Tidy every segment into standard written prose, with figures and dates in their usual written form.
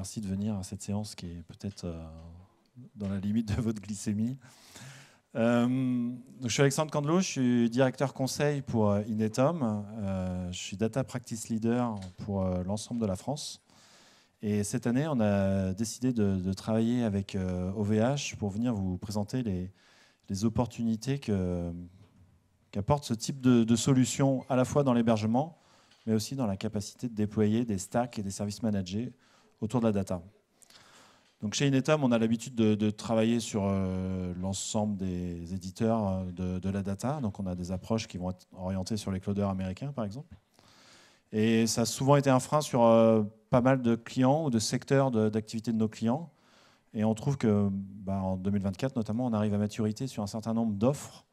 merci de venir à cette séance qui est peut-être dans la limite de votre glycémie. Donc, je suis Alexandre Candelot, je suis directeur conseil pour Inetum. Je suis Data Practice Leader pour l'ensemble de la France. Et cette année, on a décidé de travailler avec OVH pour venir vous présenter les opportunités qu'apporte ce type de solution, à la fois dans l'hébergement, mais aussi dans la capacité de déployer des stacks et des services managés autour de la data. Donc chez Inetum, on a l'habitude de travailler sur l'ensemble des éditeurs de la data. Donc on a des approches qui vont être orientées sur les clouders américains, par exemple. Et ça a souvent été un frein sur pas mal de clients ou de secteurs d'activité de nos clients. Et on trouve que, en 2024 notamment, on arrive à maturité sur un certain nombre d'offres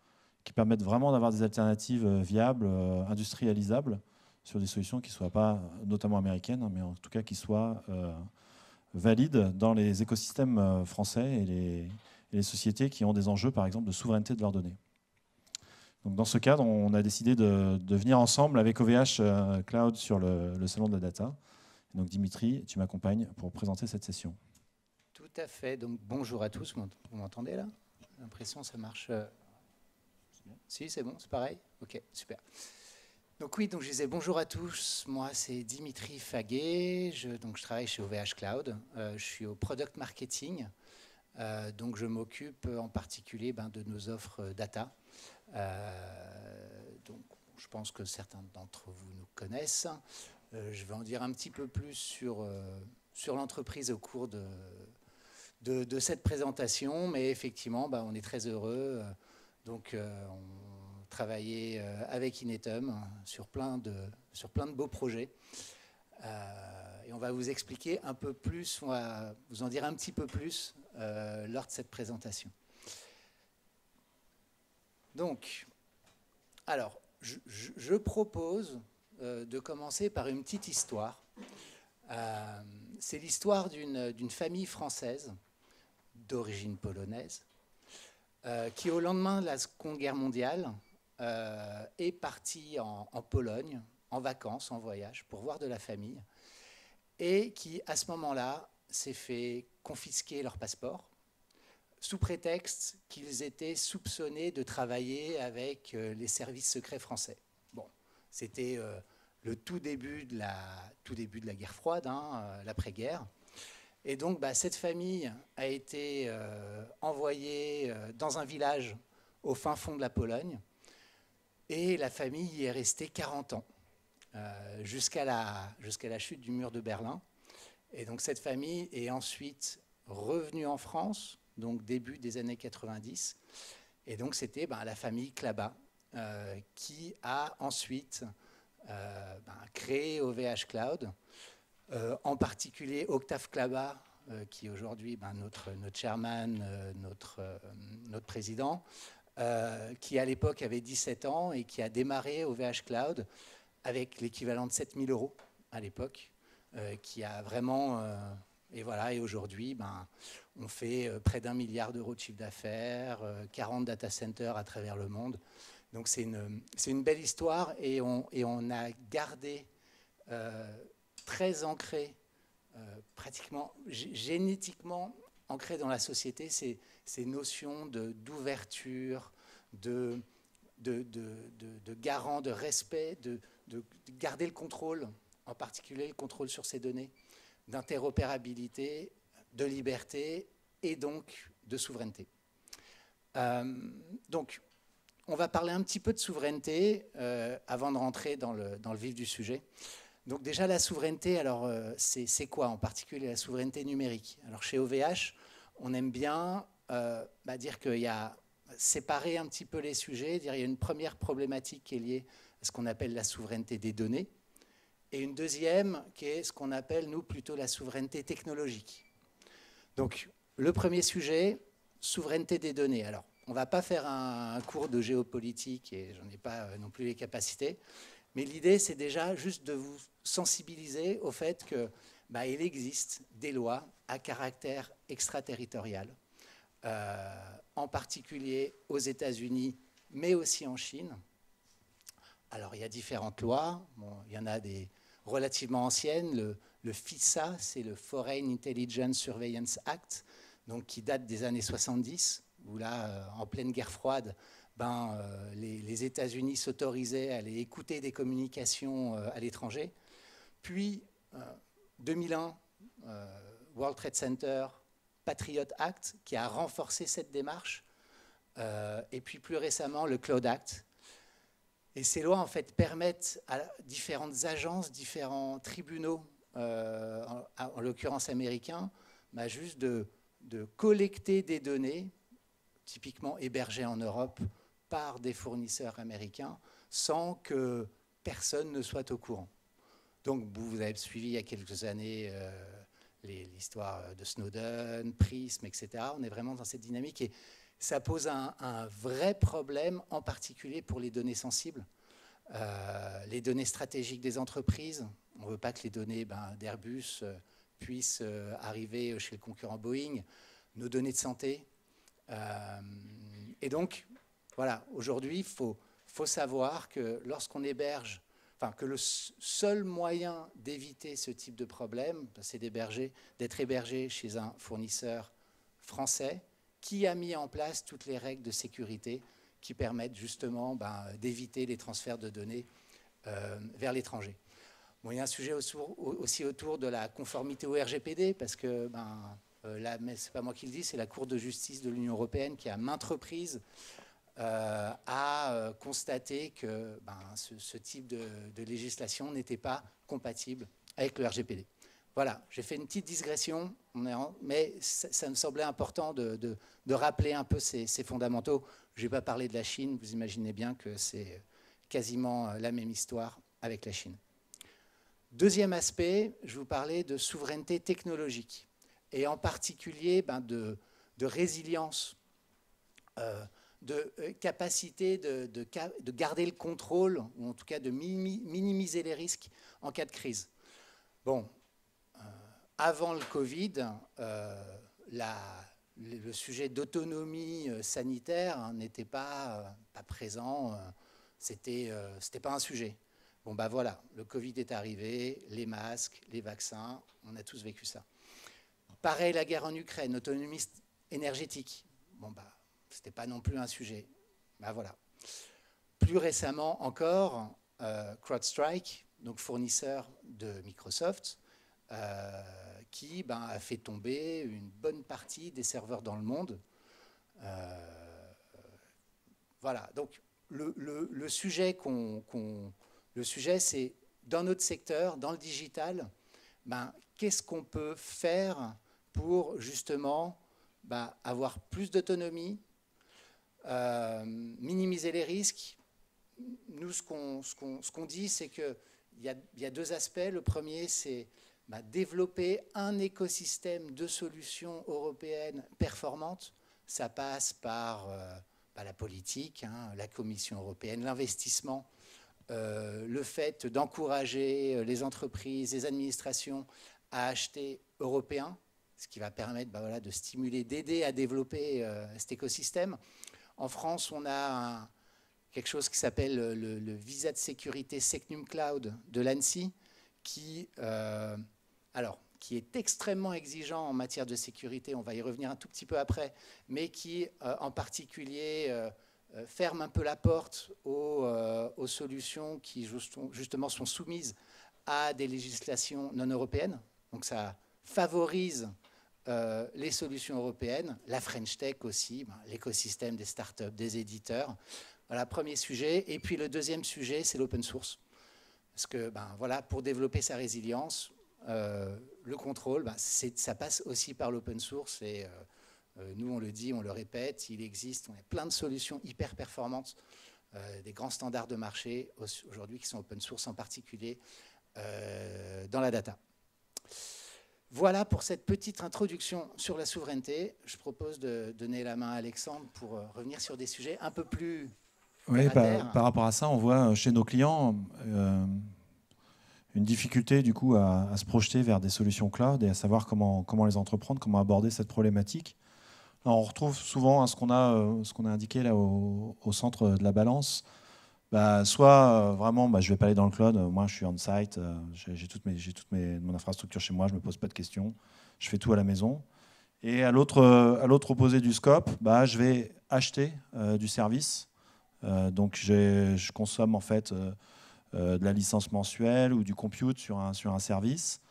qui permettent vraiment d'avoir des alternatives viables, industrialisables, sur des solutions qui ne soient pas notamment américaines, mais en tout cas qui soient valides dans les écosystèmes français et les sociétés qui ont des enjeux, par exemple, de souveraineté de leurs données. Donc dans ce cadre, on a décidé de venir ensemble avec OVH Cloud sur le salon de la data. Donc Dimitri, tu m'accompagnes pour présenter cette session. Tout à fait. Donc bonjour à tous. Vous m'entendez là? J'ai l'impression que ça marche. Si, c'est bon, c'est pareil? Ok, super. Donc oui, donc je disais bonjour à tous. Moi, c'est Dimitri Faguet. Je travaille chez OVH Cloud. Je suis au Product Marketing. Donc je m'occupe en particulier de nos offres data. Donc, je pense que certains d'entre vous nous connaissent. Je vais en dire un petit peu plus sur l'entreprise au cours de cette présentation, mais effectivement, on est très heureux. Donc, on travaillait avec Inetum sur plein de beaux projets. Et on va vous expliquer un peu plus, on va vous en dire un petit peu plus lors de cette présentation. Donc, alors, je propose de commencer par une petite histoire. C'est l'histoire d'une famille française d'origine polonaise qui, au lendemain de la Seconde Guerre mondiale, est partie en Pologne, en vacances, en voyage, pour voir de la famille, et qui, à ce moment-là, s'est fait confisquer leur passeport, sous prétexte qu'ils étaient soupçonnés de travailler avec les services secrets français. Bon, c'était le tout début de la guerre froide, l'après-guerre. Et donc, cette famille a été envoyée dans un village au fin fond de la Pologne. Et la famille y est restée 40 ans, jusqu'à la chute du mur de Berlin. Et donc, cette famille est ensuite revenue en France, donc début des années 90. Et donc, c'était la famille Klaba qui a ensuite créé OVH Cloud, en particulier Octave Klaba, qui est aujourd'hui notre chairman, notre président, qui à l'époque avait 17 ans et qui a démarré OVH Cloud avec l'équivalent de 7 000 € à l'époque, qui a vraiment... et voilà, et aujourd'hui, on fait près d'1 milliard d'euros de chiffre d'affaires, 40 data centers à travers le monde. Donc c'est une belle histoire et on a gardé très ancré, pratiquement génétiquement ancré dans la société ces notions d'ouverture, de garant, de respect, de garder le contrôle, en particulier le contrôle sur ces données, d'interopérabilité, de liberté et donc de souveraineté. Donc, on va parler un petit peu de souveraineté avant de rentrer dans le vif du sujet. Donc déjà, la souveraineté, alors c'est quoi en particulier la souveraineté numérique? Alors chez OVH, on aime bien dire qu'il y a séparé un petit peu les sujets, dire il y a une première problématique qui est liée à ce qu'on appelle la souveraineté des données, et une deuxième qui est ce qu'on appelle, nous, plutôt la souveraineté technologique. Donc, le premier sujet, souveraineté des données. Alors, on ne va pas faire un cours de géopolitique, et je n'en ai pas non plus les capacités, mais l'idée, c'est déjà juste de vous sensibiliser au fait qu'il existe des lois à caractère extraterritorial, en particulier aux États-Unis, mais aussi en Chine. Alors, il y a différentes lois. Bon, il y en a relativement anciennes. Le FISA, c'est le Foreign Intelligence Surveillance Act, donc qui date des années 70, où là, en pleine guerre froide, les États-Unis s'autorisaient à aller écouter des communications à l'étranger. Puis, 2001, World Trade Center, Patriot Act, qui a renforcé cette démarche. Et puis, plus récemment, le Cloud Act. Et ces lois, en fait, permettent à différentes agences, différents tribunaux, en l'occurrence américains, juste de collecter des données, typiquement hébergées en Europe par des fournisseurs américains, sans que personne ne soit au courant. Donc, vous avez suivi il y a quelques années l'histoire de Snowden, Prism, etc. On est vraiment dans cette dynamique et ça pose un vrai problème, en particulier pour les données sensibles, les données stratégiques des entreprises. On ne veut pas que les données d'Airbus puissent arriver chez le concurrent Boeing, nos données de santé. Et donc, voilà, aujourd'hui, il faut savoir que lorsqu'on héberge, que le seul moyen d'éviter ce type de problème, c'est d'être hébergé chez un fournisseur français qui a mis en place toutes les règles de sécurité qui permettent justement d'éviter les transferts de données vers l'étranger. Bon, il y a un sujet aussi autour de la conformité au RGPD, parce que là, mais ce n'est pas moi qui le dis, c'est la Cour de justice de l'Union européenne qui, à maintes reprises, a constaté que ce type de législation n'était pas compatible avec le RGPD. Voilà, j'ai fait une petite digression, mais ça me semblait important de rappeler un peu ces fondamentaux. Je n'ai pas parlé de la Chine, vous imaginez bien que c'est quasiment la même histoire avec la Chine. Deuxième aspect, je vous parlais de souveraineté technologique, et en particulier de résilience, de capacité de garder le contrôle, ou en tout cas de minimiser les risques en cas de crise. Bon, avant le Covid, le sujet d'autonomie sanitaire n'était pas présent, c'était pas un sujet. Bon, voilà, le Covid est arrivé, les masques, les vaccins, on a tous vécu ça. Pareil, la guerre en Ukraine, autonomie énergétique. Bon, c'était pas non plus un sujet. Voilà. Plus récemment encore, CrowdStrike, donc fournisseur de Microsoft, qui a fait tomber une bonne partie des serveurs dans le monde. Voilà. Donc le sujet c'est dans notre secteur, dans le digital, qu'est-ce qu'on peut faire pour justement avoir plus d'autonomie, minimiser les risques. Nous, ce qu'on dit, c'est qu'il y a deux aspects. Le premier, c'est développer un écosystème de solutions européennes performantes. Ça passe par la politique, la Commission européenne, l'investissement, le fait d'encourager les entreprises, les administrations à acheter européen, ce qui va permettre de stimuler, d'aider à développer cet écosystème. En France, on a quelque chose qui s'appelle le visa de sécurité Secnum Cloud de l'ANSSI, qui est extrêmement exigeant en matière de sécurité, on va y revenir un tout petit peu après, mais qui en particulier ferme un peu la porte aux solutions qui justement sont soumises à des législations non européennes. Donc ça favorise les solutions européennes, la French Tech aussi, l'écosystème des startups, des éditeurs. Voilà, premier sujet. Et puis le deuxième sujet, c'est l'open source. Parce que pour développer sa résilience, le contrôle, ça passe aussi par l'open source. Et nous, on le dit, on le répète, il existe, on a plein de solutions hyper performantes, des grands standards de marché aujourd'hui qui sont open source, en particulier dans la data. Voilà pour cette petite introduction sur la souveraineté. Je propose de donner la main à Alexandre pour revenir sur des sujets un peu plus... Oui, par rapport à ça, on voit chez nos clients une difficulté du coup à se projeter vers des solutions cloud et à savoir comment les entreprendre, comment aborder cette problématique. Alors, on retrouve souvent ce qu'on a indiqué là au centre de la balance, Soit vraiment, je ne vais pas aller dans le cloud. Moi, je suis on-site. J'ai mon infrastructure chez moi. Je ne me pose pas de questions. Je fais tout à la maison. Et à l'autre opposé du scope, je vais acheter du service. Donc, je consomme en fait de la licence mensuelle ou du compute sur un service.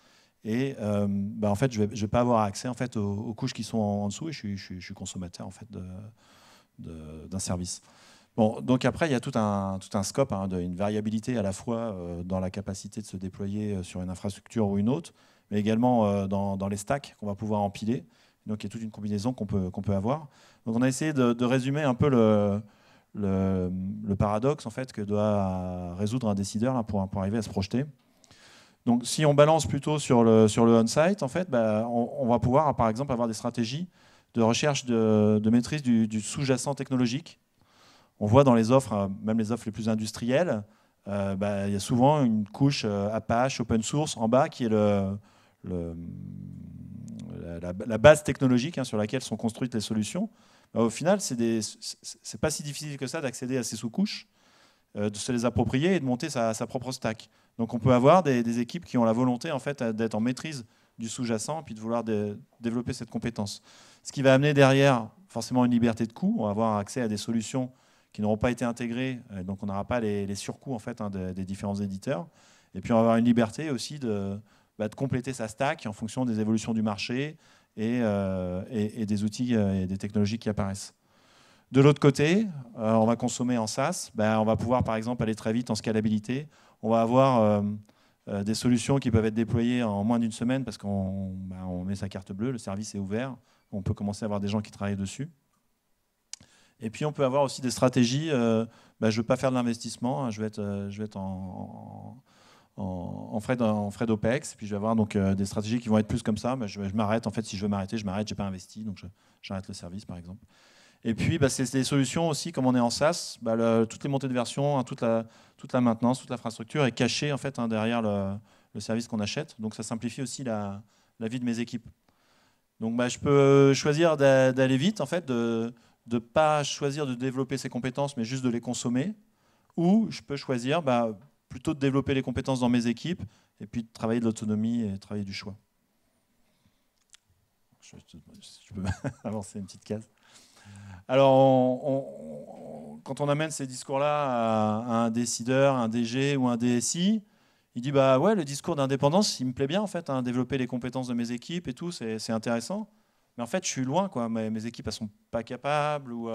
Et en fait, je vais pas avoir accès en fait aux couches qui sont en dessous. Et je suis consommateur en fait d'un service. Bon, donc après, il y a tout un scope, une variabilité à la fois dans la capacité de se déployer sur une infrastructure ou une autre, mais également dans les stacks qu'on va pouvoir empiler. Donc il y a toute une combinaison qu'on peut avoir. Donc on a essayé de résumer un peu le paradoxe en fait, que doit résoudre un décideur là, pour arriver à se projeter. Donc si on balance plutôt sur le on-site, en fait, on va pouvoir par exemple avoir des stratégies de recherche de maîtrise du sous-jacent technologique. On voit dans les offres, même les offres les plus industrielles, il y a souvent une couche Apache, open source, en bas, qui est la base technologique sur laquelle sont construites les solutions. Au final, c'est pas si difficile que ça d'accéder à ces sous-couches, de se les approprier et de monter sa propre stack. Donc on peut avoir des équipes qui ont la volonté en fait, d'être en maîtrise du sous-jacent puis de vouloir développer cette compétence. Ce qui va amener derrière forcément une liberté de coût. On va avoir accès à des solutions qui n'auront pas été intégrées, donc on n'aura pas les surcoûts en fait, des différents éditeurs. Et puis on va avoir une liberté aussi de compléter sa stack en fonction des évolutions du marché et des outils et des technologies qui apparaissent. De l'autre côté, on va consommer en SaaS. On va pouvoir par exemple aller très vite en scalabilité. On va avoir des solutions qui peuvent être déployées en moins d'une semaine parce qu'on met sa carte bleue, le service est ouvert. On peut commencer à avoir des gens qui travaillent dessus. Et puis on peut avoir aussi des stratégies, je ne veux pas faire de l'investissement, je vais être en frais d'OPEX, puis je vais avoir donc, des stratégies qui vont être plus comme ça, je m'arrête, en fait si je veux m'arrêter, je m'arrête, je n'ai pas investi, donc j'arrête le service par exemple. Et puis c'est des solutions aussi, comme on est en SaaS, toutes les montées de version, toute la maintenance, toute l'infrastructure est cachée en fait, derrière le service qu'on achète, donc ça simplifie aussi la vie de mes équipes. Donc je peux choisir d'aller vite, en fait, de ne pas choisir de développer ses compétences, mais juste de les consommer. Ou je peux choisir plutôt de développer les compétences dans mes équipes et puis de travailler de l'autonomie et de travailler du choix. Je peux avancer une petite case. Alors, quand on amène ces discours-là à un décideur, un DG ou un DSI, il dit ouais, le discours d'indépendance, il me plaît bien en fait, développer les compétences de mes équipes et tout, c'est intéressant. Mais en fait, je suis loin, quoi. Mes équipes, elles sont pas capables ou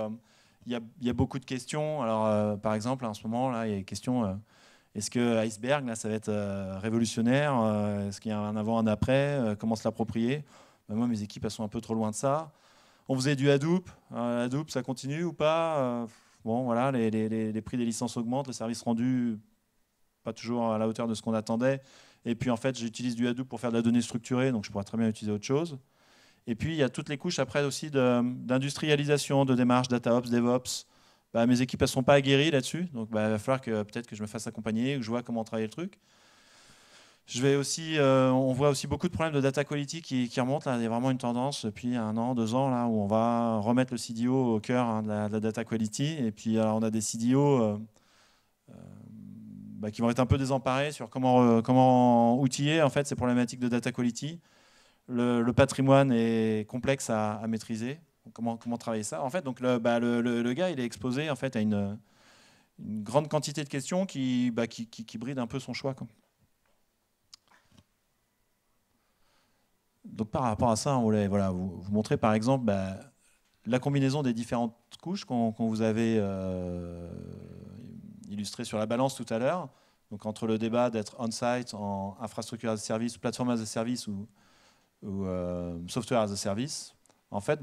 il y a beaucoup de questions. Alors, par exemple, en ce moment, là, il y a des questions. Est-ce que Iceberg, là, ça va être révolutionnaire? Est-ce qu'il y a un avant, un après? Comment se l'approprier? Moi, mes équipes, elles sont un peu trop loin de ça. On faisait du Hadoop. Hadoop, ça continue ou pas? Bon, voilà, les prix des licences augmentent, le service rendu pas toujours à la hauteur de ce qu'on attendait. Et puis en fait, j'utilise du Hadoop pour faire de la donnée structurée, donc je pourrais très bien utiliser autre chose. Et puis il y a toutes les couches après aussi d'industrialisation, de démarche, DataOps, DevOps. Mes équipes elles sont pas aguerries là-dessus, donc il va falloir que peut-être que je me fasse accompagner, que je vois comment travailler le truc. On voit aussi beaucoup de problèmes de data quality qui remontent. Là. Il y a vraiment une tendance depuis 1 an, 2 ans, là, où on va remettre le CDO au cœur de la data quality. Et puis on a des CDO qui vont être un peu désemparés sur comment outiller en fait, ces problématiques de data quality. Le patrimoine est complexe à maîtriser. Comment travailler ça? En fait, donc le gars, il est exposé en fait, à une grande quantité de questions qui brident un peu son choix, quoi. Donc par rapport à ça, on voulait vous montrer par exemple la combinaison des différentes couches qu'on vous avait illustrées sur la balance tout à l'heure. Donc entre le débat d'être on-site, en infrastructure as a service, plateforme as a service ou software as a service. En fait,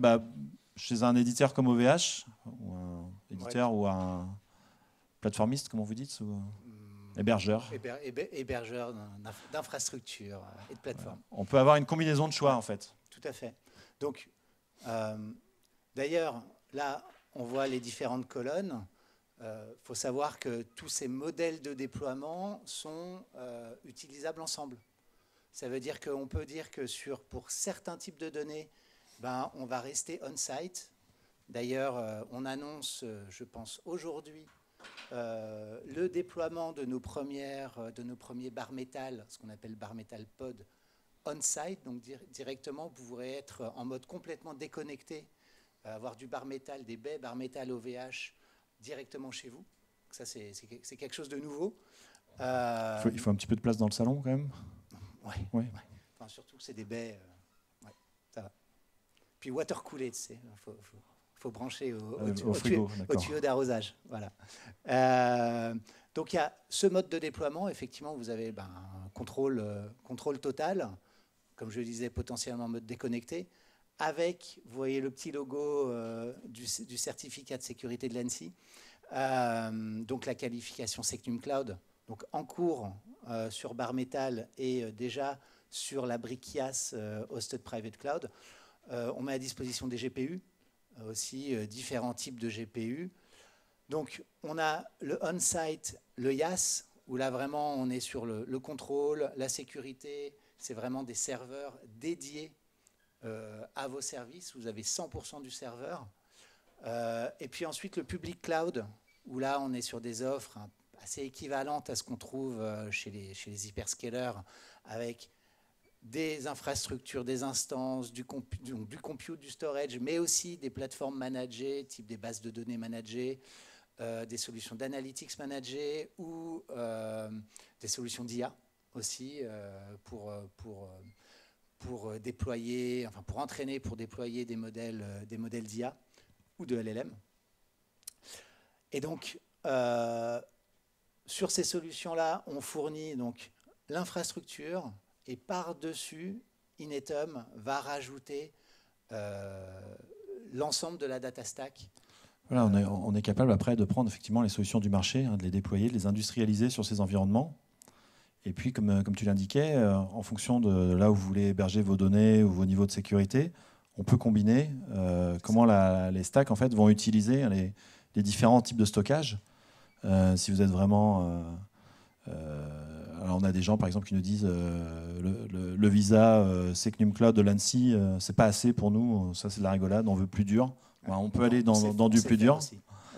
chez un éditeur comme OVH, ou un éditeur ou un plateformiste, comment vous dites, ou hébergeur. Hébergeur d'infrastructures et de plateformes. On peut avoir une combinaison de choix, en fait. Tout à fait. Donc, d'ailleurs, là, on voit les différentes colonnes. Faut savoir que tous ces modèles de déploiement sont utilisables ensemble. Ça veut dire qu'on peut dire que pour certains types de données, on va rester on-site. D'ailleurs, on annonce, je pense aujourd'hui, le déploiement de nos premiers bar métal, ce qu'on appelle bar métal pod, on-site, donc directement, vous pourrez être en mode complètement déconnecté, avoir du bar métal, des baies bar métal OVH directement chez vous. Ça, c'est quelque chose de nouveau. Il faut un petit peu de place dans le salon quand même. Oui. Ouais. Enfin, surtout que c'est des baies. Ouais, ça va. Puis water coolé, tu sais. Faut brancher au tuyau d'arrosage. Voilà. Donc il y a ce mode de déploiement. Effectivement, vous avez un contrôle total, comme je le disais, potentiellement en mode déconnecté, avec, vous voyez le petit logo du certificat de sécurité de l'ANSSI, donc la qualification Secnum Cloud, donc en cours sur Bar Metal et déjà sur la brique IaaS Hosted Private Cloud. On met à disposition des GPU, aussi différents types de GPU. Donc on a le on-site, le IaaS, où là vraiment on est sur le contrôle, la sécurité, c'est vraiment des serveurs dédiés à vos services, vous avez 100% du serveur. Et puis ensuite le public cloud, où là on est sur des offres assez équivalentes à ce qu'on trouve chez les hyperscalers, avec des infrastructures, des instances, du compute, du storage, mais aussi des plateformes managées, type des bases de données managées, des solutions d'analytics managées ou des solutions d'IA aussi pour déployer, enfin pour entraîner, pour déployer des modèles d'IA ou de LLM. Et donc, sur ces solutions-là, on fournit donc l'infrastructure et par-dessus, Inetum va rajouter l'ensemble de la data stack. Voilà, on est capable après de prendre effectivement les solutions du marché, de les déployer, de les industrialiser sur ces environnements. Et puis, comme tu l'indiquais, en fonction de là où vous voulez héberger vos données ou vos niveaux de sécurité, on peut combiner comment les stacks en fait, vont utiliser les différents types de stockage. Si vous êtes vraiment... alors on a des gens par exemple qui nous disent le visa Secnum Cloud de l'ANSSI, c'est pas assez pour nous, ça c'est de la rigolade, on veut plus dur. Ben, on peut aller dans du plus dur.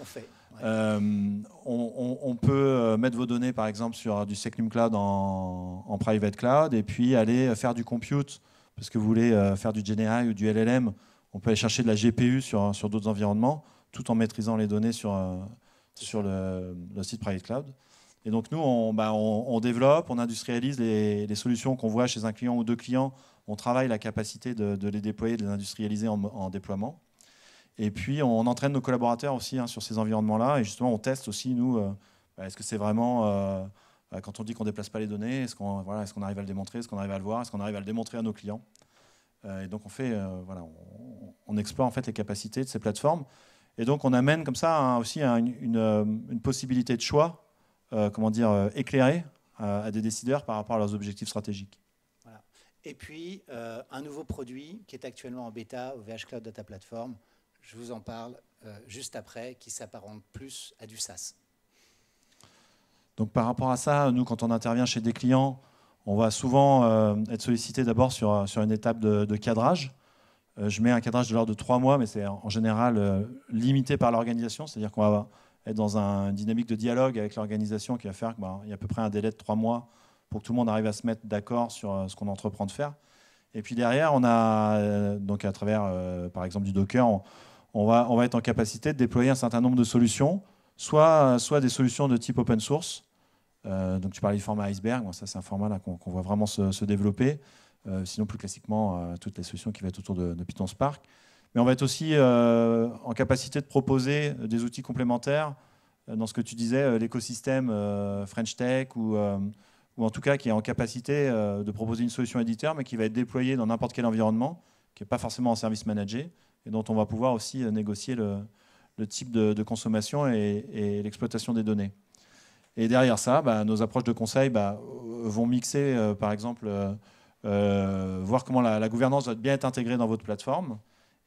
On fait. On peut mettre vos données par exemple sur du Secnum Cloud en private cloud et puis aller faire du compute parce que vous voulez faire du GenAI ou du LLM. On peut aller chercher de la GPU sur d'autres environnements tout en maîtrisant les données sur le site private cloud. Et donc nous, on développe, on industrialise les solutions qu'on voit chez un client ou deux clients. On travaille la capacité de les déployer, de les industrialiser en déploiement. Et puis, on entraîne nos collaborateurs aussi sur ces environnements-là. Et justement, on teste aussi, nous, est-ce que c'est vraiment, quand on dit qu'on ne déplace pas les données, est-ce qu'on arrive à le démontrer, est-ce qu'on arrive à le voir, est-ce qu'on arrive à le démontrer à nos clients. Et donc, on explore en fait les capacités de ces plateformes. Et donc, on amène comme ça aussi une possibilité de choix, éclairée à des décideurs par rapport à leurs objectifs stratégiques. Voilà. Et puis, un nouveau produit qui est actuellement en bêta, OVH Cloud Data Platform. Je vous en parle juste après, qui s'apparente plus à du SaaS. Donc par rapport à ça, nous, quand on intervient chez des clients, on va souvent être sollicité d'abord sur une étape de cadrage. Je mets un cadrage de l'ordre de 3 mois, mais c'est en général limité par l'organisation. C'est-à-dire qu'on va être dans une dynamique de dialogue avec l'organisation qui va faire qu'il y a à peu près un délai de 3 mois pour que tout le monde arrive à se mettre d'accord sur ce qu'on entreprend de faire. Et puis derrière, on a, donc à travers, par exemple, du Docker, on va être en capacité de déployer un certain nombre de solutions, soit des solutions de type open source. Donc tu parlais du format Iceberg, ça c'est un format là, qu'on voit vraiment se développer. Sinon plus classiquement, toutes les solutions qui vont être autour de Python Spark. Mais on va être aussi en capacité de proposer des outils complémentaires dans ce que tu disais, l'écosystème French Tech ou en tout cas qui est en capacité de proposer une solution éditeur mais qui va être déployée dans n'importe quel environnement, qui n'est pas forcément en service managé, et dont on va pouvoir aussi négocier le type de consommation et l'exploitation des données. Et derrière ça, nos approches de conseil vont mixer, par exemple, voir comment la gouvernance va bien être intégrée dans votre plateforme.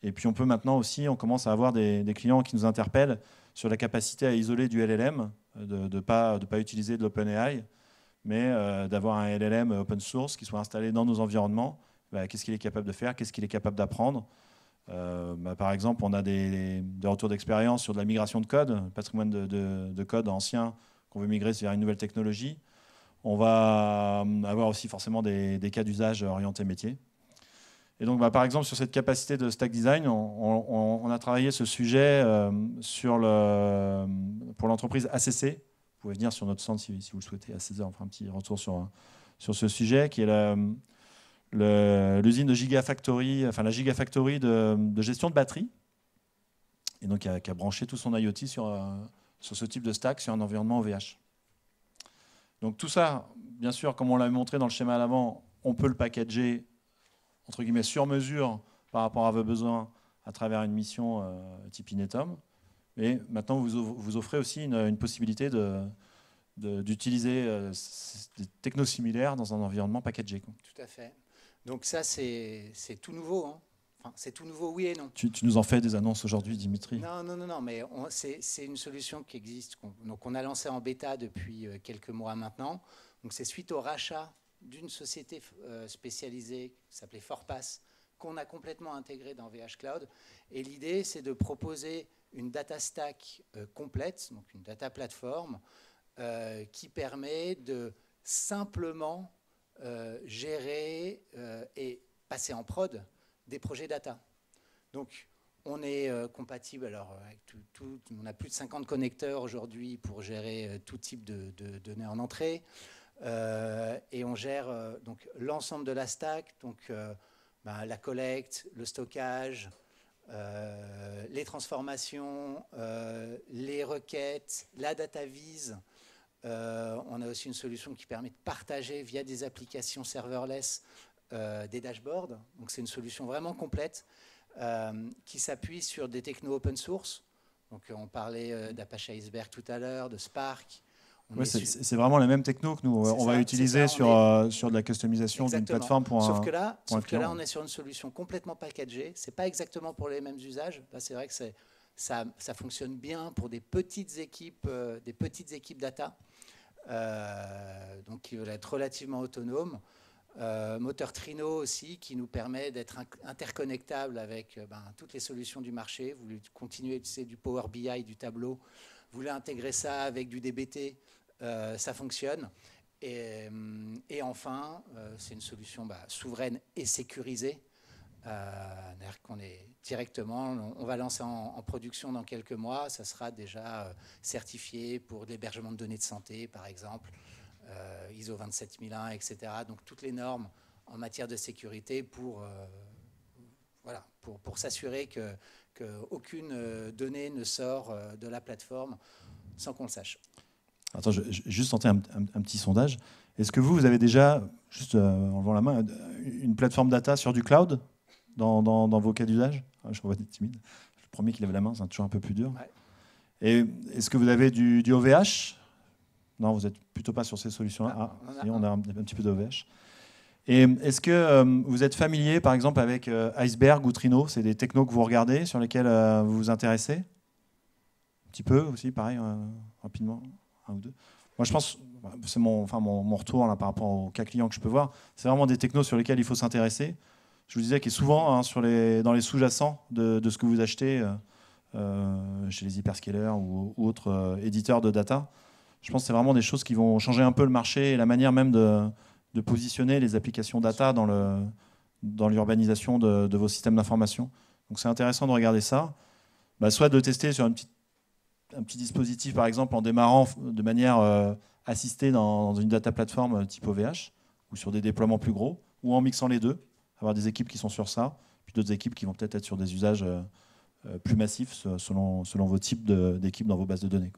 Et puis on peut maintenant aussi, on commence à avoir des clients qui nous interpellent sur la capacité à isoler du LLM, de ne pas utiliser de l'OpenAI, mais d'avoir un LLM open source qui soit installé dans nos environnements. Qu'est-ce qu'il est capable de faire, qu'est-ce qu'il est capable d'apprendre. Par exemple, on a des retours d'expérience sur de la migration de code, patrimoine de code ancien qu'on veut migrer vers une nouvelle technologie. On va avoir aussi forcément des cas d'usage orientés métier. Et donc, par exemple, sur cette capacité de stack design, on a travaillé ce sujet pour l'entreprise ACC. Vous pouvez venir sur notre stand si vous le souhaitez. À 16h, on fera un petit retour sur ce sujet, qui est l'usine de Gigafactory, enfin la Gigafactory de gestion de batterie. Et donc, qui a branché tout son IoT sur ce type de stack sur un environnement OVH. Donc tout ça, bien sûr, comme on l'a montré dans le schéma à l'avant, on peut le packager entre guillemets sur mesure par rapport à vos besoins à travers une mission type Inetom. Mais maintenant, vous offrez aussi une possibilité d'utiliser des technos similaires dans un environnement packagé. Tout à fait. Donc ça, c'est tout nouveau. Hein. Enfin, c'est tout nouveau, oui et non. Tu nous en fais des annonces aujourd'hui, Dimitri? Non, mais c'est une solution qui existe. Donc on a lancé en bêta depuis quelques mois maintenant. Donc c'est suite au rachat d'une société spécialisée qui s'appelait Forpass, qu'on a complètement intégré dans VH Cloud. Et l'idée, c'est de proposer une data stack complète, donc une data platform, qui permet de simplement gérer et passer en prod des projets data. Donc, on est compatible, alors, avec on a plus de 50 connecteurs aujourd'hui pour gérer tout type de données en entrée. Et on gère donc l'ensemble de la stack, donc la collecte, le stockage, les transformations, les requêtes, la data vise. On a aussi une solution qui permet de partager via des applications serverless des dashboards. Donc c'est une solution vraiment complète qui s'appuie sur des technos open source. Donc on parlait d'Apache Iceberg tout à l'heure, de Spark. Ouais, c'est vraiment la même techno que nous on va utiliser sur de la customisation d'une plateforme pour sauf un que là, client. On est sur une solution complètement packagée. C'est pas exactement pour les mêmes usages. Là, c'est vrai que ça fonctionne bien pour des petites équipes data, donc qui veulent être relativement autonomes. Moteur Trino aussi, qui nous permet d'être interconnectable avec toutes les solutions du marché. Vous voulez continuer à utiliser du Power BI, du Tableau, vous voulez intégrer ça avec du DBT, ça fonctionne. Et enfin, c'est une solution souveraine et sécurisée. Qu'on est directement, on va lancer en production dans quelques mois. Ça sera déjà certifié pour l'hébergement de données de santé, par exemple, ISO 27001, etc. Donc toutes les normes en matière de sécurité pour s'assurer qu'aucune donnée ne sort de la plateforme sans qu'on le sache. Attends, je vais juste tenter un petit sondage. Est-ce que vous avez déjà, juste en levant la main, une plateforme data sur du cloud dans vos cas d'usage? Je vois des timides. Le premier qui lève la main, c'est toujours un peu plus dur. Ouais. Et est-ce que vous avez du OVH? Non, vous n'êtes plutôt pas sur ces solutions-là. On a un petit peu d'OVH. Et est-ce que vous êtes familier, par exemple, avec Iceberg ou Trino? C'est des technos que vous regardez, sur lesquels vous vous intéressez? Un petit peu aussi, pareil, rapidement, un ou deux. Moi, je pense, c'est mon retour là, par rapport aux cas clients que je peux voir, c'est vraiment des technos sur lesquels il faut s'intéresser. Je vous disais qu'il est souvent dans les sous-jacents de ce que vous achetez chez les hyperscalers ou autres éditeurs de data. Je pense que c'est vraiment des choses qui vont changer un peu le marché et la manière même de positionner les applications data dans l'urbanisation de vos systèmes d'information. Donc c'est intéressant de regarder ça. Soit de tester sur un petit dispositif, par exemple, en démarrant de manière assistée dans une data platform type OVH, ou sur des déploiements plus gros, ou en mixant les deux, avoir des équipes qui sont sur ça, puis d'autres équipes qui vont peut-être être sur des usages plus massifs selon vos types d'équipes dans vos bases de données.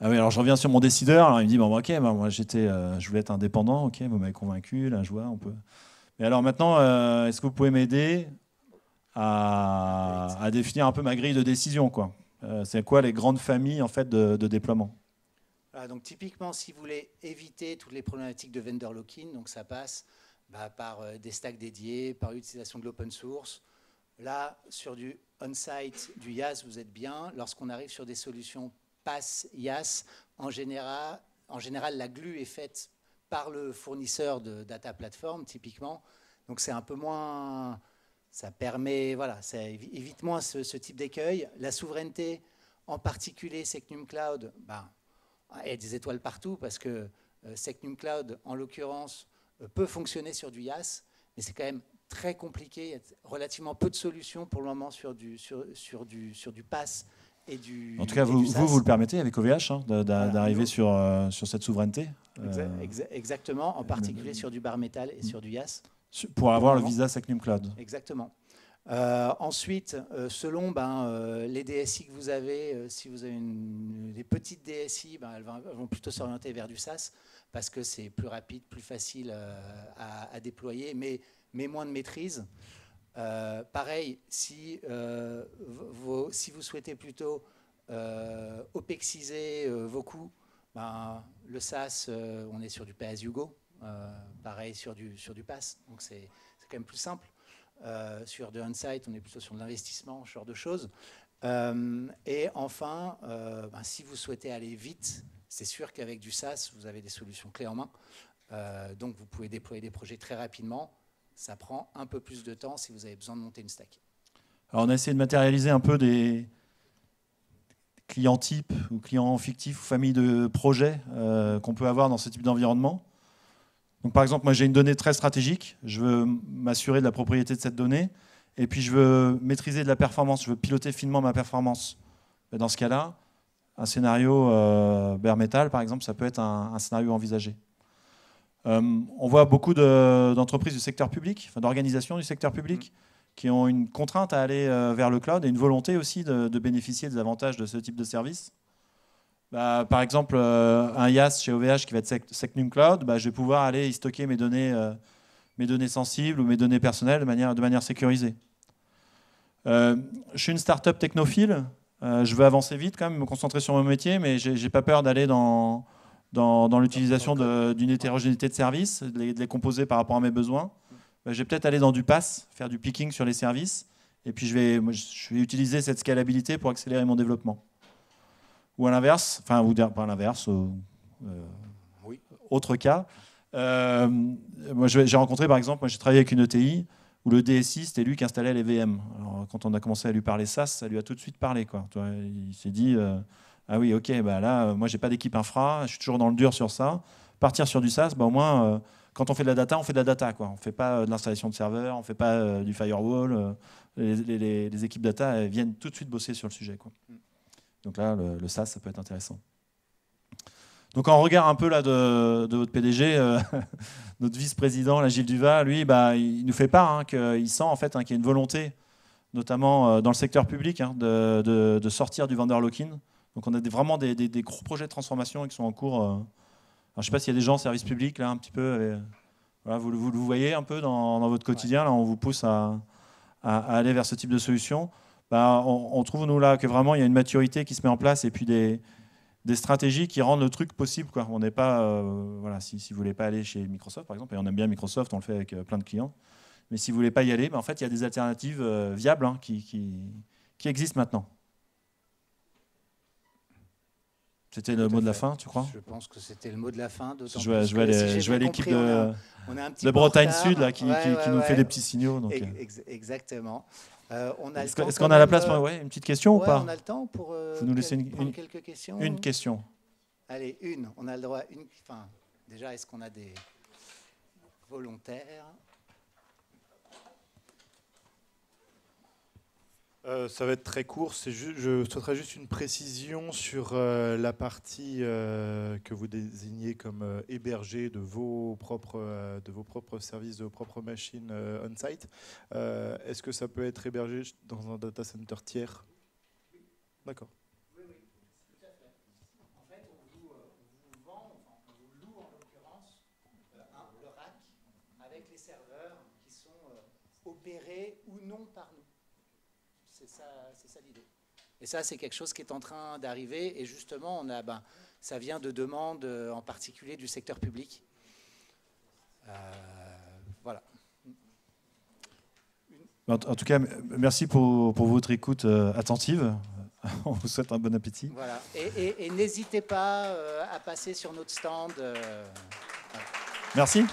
Ah oui, alors je reviens sur mon décideur. Alors il me dit moi je voulais être indépendant. Ok, vous m'avez convaincu. Là, je vois, on peut. Mais alors maintenant, est-ce que vous pouvez m'aider à définir un peu ma grille de décision, quoi? C'est quoi les grandes familles en fait de déploiement? Donc typiquement, si vous voulez éviter toutes les problématiques de vendor lock-in, donc ça passe par des stacks dédiés, par l'utilisation de l'open source. Là, sur du on-site, du IaaS, vous êtes bien. Lorsqu'on arrive sur des solutions PaaS, IaaS, en général, la glue est faite par le fournisseur de data platform, typiquement. Donc c'est un peu moins, ça permet, voilà, ça évite moins ce type d'écueil. La souveraineté, en particulier Secnum Cloud, il y a des étoiles partout parce que Secnum Cloud, en l'occurrence, peut fonctionner sur du IaaS, mais c'est quand même très compliqué. Il y a relativement peu de solutions pour le moment sur du PaaS et du En tout cas, vous le permettez avec OVH d'arriver sur cette souveraineté. Exactement, en particulier sur du bare metal et sur du IaaS. Pour avoir le visa Secnum Cloud. Exactement. Ensuite, selon les DSI que vous avez, si vous avez des petites DSI, elles vont plutôt s'orienter vers du SaaS parce que c'est plus rapide, plus facile à déployer, mais moins de maîtrise. Pareil, si vous souhaitez plutôt opexiser vos coûts, le SaaS, on est sur du pay-as-you-go. Pareil sur du PaaS, donc c'est quand même plus simple. Sur de on-site, on est plutôt sur de l'investissement, ce genre de choses. Et enfin, si vous souhaitez aller vite, c'est sûr qu'avec du SaaS, vous avez des solutions clés en main. Donc vous pouvez déployer des projets très rapidement. Ça prend un peu plus de temps si vous avez besoin de monter une stack. Alors on a essayé de matérialiser un peu des clients types ou clients fictifs ou familles de projets qu'on peut avoir dans ce type d'environnement. Donc, par exemple, moi j'ai une donnée très stratégique, je veux m'assurer de la propriété de cette donnée, et puis je veux maîtriser de la performance, je veux piloter finement ma performance. Dans ce cas-là, un scénario bare metal, par exemple, ça peut être un scénario envisagé. On voit beaucoup d'entreprises du secteur public, d'organisations du secteur public, qui ont une contrainte à aller vers le cloud et une volonté aussi de bénéficier des avantages de ce type de service. Par exemple, un IaaS chez OVH qui va être Secnum Cloud, je vais pouvoir aller y stocker mes données sensibles ou mes données personnelles de manière sécurisée. Je suis une start-up technophile, je veux avancer vite quand même, me concentrer sur mon métier, mais je n'ai pas peur d'aller dans l'utilisation d'une hétérogénéité de services, de les composer par rapport à mes besoins. Je vais peut-être aller dans du PaaS, faire du picking sur les services, et puis je vais utiliser cette scalabilité pour accélérer mon développement. Ou à l'inverse, oui. Autre cas. Moi, j'ai rencontré, par exemple, j'ai travaillé avec une ETI où le DSI, c'était lui qui installait les VM. Alors, quand on a commencé à lui parler SaaS, ça lui a tout de suite parlé, quoi. Il s'est dit, ah oui, ok, là, moi, j'ai pas d'équipe infra, je suis toujours dans le dur sur ça. Partir sur du SaaS, au moins, quand on fait de la data, on fait de la data, quoi. On fait pas de l'installation de serveurs, on fait pas du firewall. Les équipes data, elles viennent tout de suite bosser sur le sujet, quoi. Donc là, le SaaS, ça peut être intéressant. Donc en regard un peu là de votre PDG, notre vice-président, Gilles Duval, lui, il nous fait part qu'il sent en fait qu'il y a une volonté, notamment dans le secteur public, de sortir du vendor lock-in. Donc on a vraiment des gros projets de transformation qui sont en cours. Alors, je ne sais pas s'il y a des gens en service public là un petit peu. Voilà, vous le voyez un peu dans votre quotidien. Là, on vous pousse à aller vers ce type de solution. On trouve, nous, là, que vraiment, il y a une maturité qui se met en place et puis des stratégies qui rendent le truc possible, quoi. On n'est pas... si vous ne voulez pas aller chez Microsoft, par exemple, et on aime bien Microsoft, on le fait avec plein de clients, mais si vous ne voulez pas y aller, en fait, il y a des alternatives viables qui existent maintenant. C'était le mot de la fin, tu crois ? Je pense que c'était le mot de la fin. Je vais à l'équipe de Bretagne Sud là, qui nous fait des petits signaux. Donc, exactement. Est-ce qu'on a la place pour une petite question ou pas ? On a le temps pour vous nous laissez quelques questions. Une question. Allez, une. On a le droit à une. Enfin, déjà, est-ce qu'on a des volontaires ? Ça va être très court. Je souhaiterais juste une précision sur la partie que vous désignez comme hébergée de vos propres services, de vos propres machines on-site. Est-ce que ça peut être hébergé dans un data center tiers ? D'accord. Oui, tout à fait. En fait, on vous loue en l'occurrence le rack avec les serveurs qui sont opérés ou non par nous. C'est ça l'idée. Et ça, c'est quelque chose qui est en train d'arriver. Et justement, ça vient de demandes, en particulier du secteur public. Voilà. En tout cas, merci pour votre écoute attentive. On vous souhaite un bon appétit. Voilà. Et n'hésitez pas à passer sur notre stand. Merci.